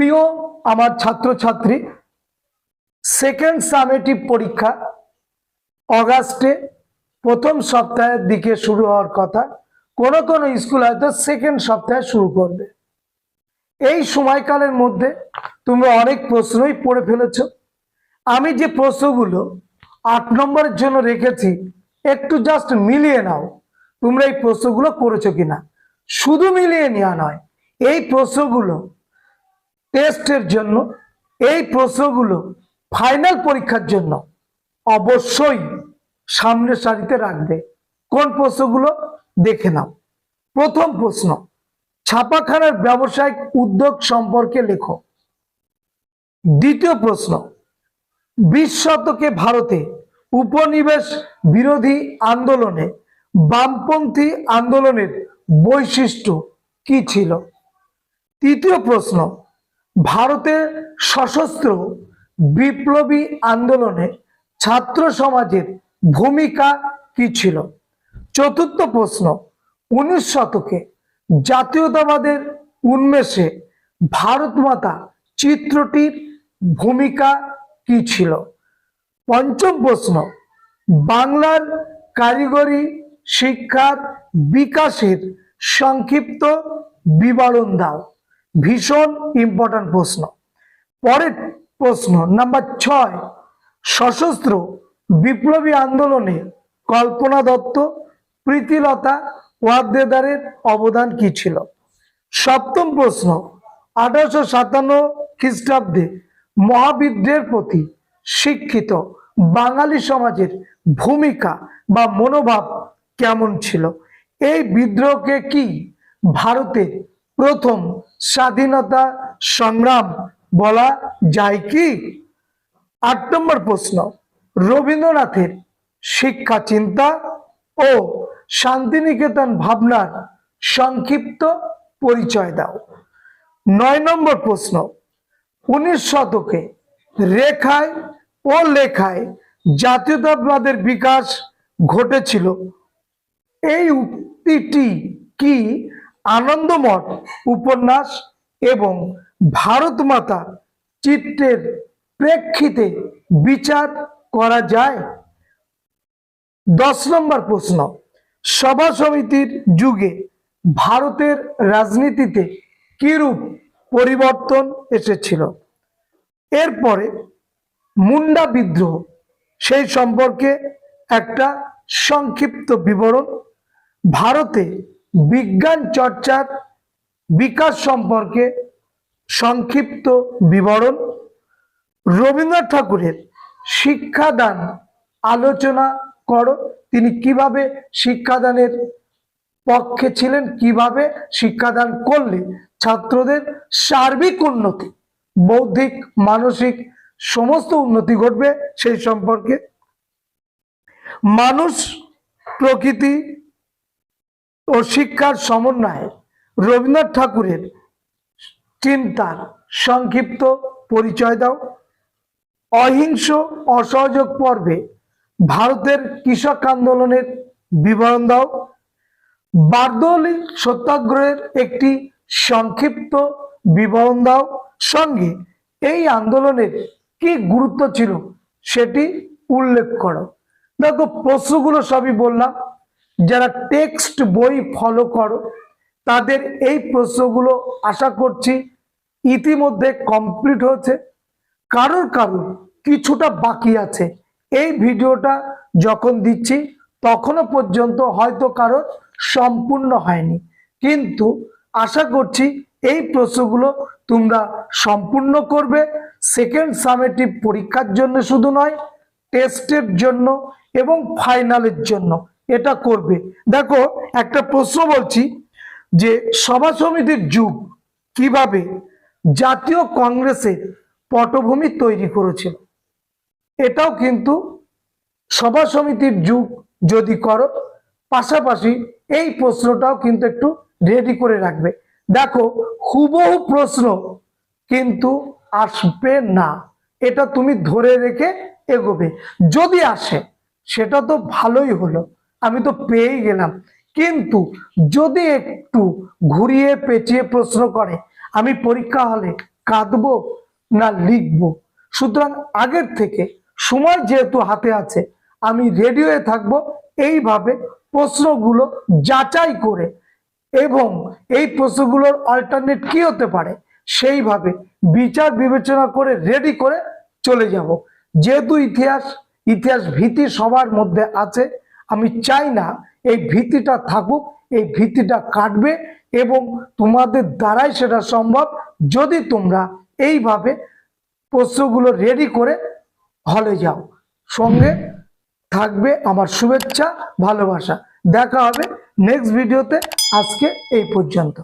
প্রিয় আমার ছাত্রছাত্রী, সেকেন্ড সামেটিভ পরীক্ষা অগাস্টে প্রথম সপ্তাহের দিকে শুরু হওয়ার কথা। কোন কোন স্কুল হয়তো সেকেন্ড সপ্তাহে শুরু করবে। এই সময়কালের মধ্যে তোমরা অনেক প্রশ্নই পড়ে ফেলেছো। আমি যে প্রশ্নগুলো 8 নম্বরের জন্য রেখেছি একটু জাস্ট মিলিয়ে নাও, তোমরা এই প্রশ্নগুলো করেছো কিনা। শুধু মিলিয়ে নেওয়া নয়, এই প্রশ্নগুলো টেস্টের জন্য, এই প্রশ্নগুলো ফাইনাল পরীক্ষার জন্য অবশ্যই সামনের সারিতে রাখবে। কোন প্রশ্নগুলো দেখে নাও। প্রথম প্রশ্ন, ছাপাখানার ব্যবসায়িক উদ্যোগ সম্পর্কে লেখো। দ্বিতীয় প্রশ্ন, 20 শতকে ভারতে উপনিবেশ বিরোধী আন্দোলনে বামপন্থী আন্দোলনের বৈশিষ্ট্য কি ছিল? তৃতীয় প্রশ্ন, ভারতের সশস্ত্র বিপ্লবী আন্দোলনে ছাত্র সমাজের ভূমিকা কি ছিল? চতুর্থ প্রশ্ন, 19 শতকে জাতীয়তাবাদের উন্মেষে ভারত মাতা চিত্রটির ভূমিকা কি ছিল? পঞ্চম প্রশ্ন, বাংলার কারিগরি শিক্ষার বিকাশের সংক্ষিপ্ত বিবরণ দাও। ভীষণ ইম্পর্টেন্ট প্রশ্ন। পরের প্রশ্ন নাম্বার 6, সশস্ত্র বিপ্লবী আন্দোলনে কল্পনা দত্ত, প্রীতিলতা ওয়াদ্দেদারের অবদান কি ছিল? সপ্তম প্রশ্ন, 1857 খ্রিস্টাব্দে মহাবিদ্রোহের প্রতি শিক্ষিত বাঙালি সমাজের ভূমিকা বা মনোভাব কেমন ছিল? এই বিদ্রোহকে কি ভারতের প্রথম স্বাধীনতা সংগ্রাম বলা যায় কি? 8 নম্বর প্রশ্ন, রবীন্দ্রনাথের শিক্ষা চিন্তা ও শান্তিনিকেতন ভাবনার সংক্ষিপ্ত পরিচয় দাও। 9 নম্বর প্রশ্ন, 19 শতকে রেখায় ও লেখায় জাতীয়তাবাদের বিকাশ ঘটেছিল, এই উক্তিটি কি আনন্দমঠ উপন্যাস এবং ভারত মাতা চিত্রের প্রেক্ষিতে বিচার করা যায়? 10 নম্বর প্রশ্ন, সভা সমিতির যুগে ভারতের রাজনীতিতে কিরূপ পরিবর্তন এসেছিল? এরপরে মুন্ডা বিদ্রোহ, সেই সম্পর্কে একটা সংক্ষিপ্ত বিবরণ। ভারতে বিজ্ঞান চর্চার বিকাশ সম্পর্কে সংক্ষিপ্ত বিবরণ। রবীন্দ্রনাথ ঠাকুরের শিক্ষাদান আলোচনা করো। তিনি কিভাবে শিক্ষাদানের পক্ষে ছিলেন, কিভাবে শিক্ষাদান করলে ছাত্রদের সার্বিক উন্নতি, বৌদ্ধিক মানসিক সমস্ত উন্নতি ঘটবে সেই সম্পর্কে। মানুষ প্রকৃতি ও শিক্ষার সমন্বয়ে রবীন্দ্রনাথ ঠাকুরের চিন্তার সংক্ষিপ্ত পরিচয় দাও। অহিংস অসহযোগ পর্বে ভারতের কৃষক আন্দোলনের বিবরণ দাও। বারদৌলি সত্যাগ্রহের একটি সংক্ষিপ্ত বিবরণ দাও। সঙ্গে এই আন্দোলনের কি গুরুত্ব ছিল সেটি উল্লেখ করো। দেখো, প্রশ্নগুলো সবই বললাম, যারা টেক্সট বই ফলো করো তাদের এই প্রশ্নগুলো আশা করছি ইতিমধ্যে কমপ্লিট হয়েছে। কারোর কিছুটা বাকি আছে। এই ভিডিওটা যখন দিচ্ছি তখনও পর্যন্ত হয়তো কারোর সম্পূর্ণ হয়নি, কিন্তু আশা করছি এই প্রশ্নগুলো তোমরা সম্পূর্ণ করবে। সেকেন্ড সামেটিভ পরীক্ষার জন্য শুধু নয়, টেস্টের জন্য এবং ফাইনালের জন্য এটা করবে। দেখো, একটা প্রশ্ন বলছি যে সভা সমিতির যুগ কিভাবে জাতীয় কংগ্রেসের পটভূমি তৈরি করেছিল। এটাও কিন্তু সভা সমিতির যুগ যদি করো, পাশাপাশি এই প্রশ্নটাও কিন্তু একটু রেডি করে রাখবে। দেখো, হুবহু প্রশ্ন কিন্তু আসবে না, এটা তুমি ধরে রেখে এগোবে। যদি আসে সেটা তো ভালোই হলো, আমি তো পেয়েই গেলাম। কিন্তু যদি একটু ঘুরিয়ে পেঁচিয়ে প্রশ্ন করে, আমি পরীক্ষা হলে কাঁদবো না লিখবো। সুতরাং আগের থেকে সময় যেহেতু হাতে আছে, আমি রেডি হয়ে থাকবো এইভাবে প্রশ্নগুলো যাচাই করে, এবং এই প্রশ্নগুলোর অল্টারনেট কি হতে পারে সেইভাবে বিচার বিবেচনা করে রেডি করে চলে যাব। যেহেতু ইতিহাস ভীতি সবার মধ্যে আছে, আমি চাই না এই ভীতিটা থাকুক, এই ভীতিটা কাটবে এবং তোমাদের দ্বারাই সেটা সম্ভব যদি তোমরা এইভাবে প্রশ্নগুলো রেডি করে হলে যাও। সঙ্গে থাকবে আমার শুভেচ্ছা, ভালোবাসা। দেখা হবে নেক্সট ভিডিওতে। আজকে এই পর্যন্ত।